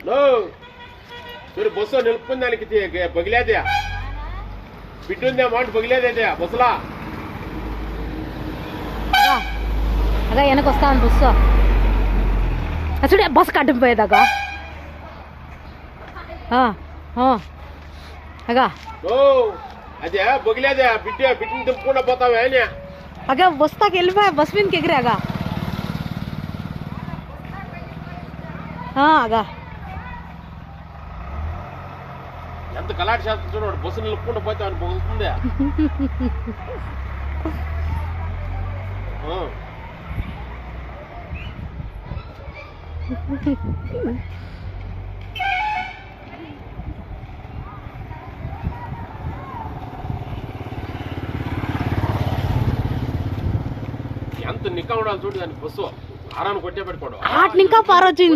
చూడు బస్సు నిలుపుకుని దానికి పగిలేదే బిడ్డుందే మాట పగిలేదే బస్సులా అగా వెనక వస్తాను బస్సు అసలు బస్సు కట్టిపోయేదాగా అగా అదే పగిలేదే బిడ్డని తిప్పుకుండా పోతావే అని అగా బస్తాకి వెళ్ళిపోయా బస్ మీదకి ఎగిరాగా అగా ఎంత కలాట చేస్తా చూడు బస్సు నిలుపుకుండా పోతే అని పొగులుతుంది ఎంత నిక్క ఉండాలి చూడు దాన్ని బస్సు ఆరాన్ని కొట్టే పెట్టుకోవడం ఇంకా పారొచ్చింది.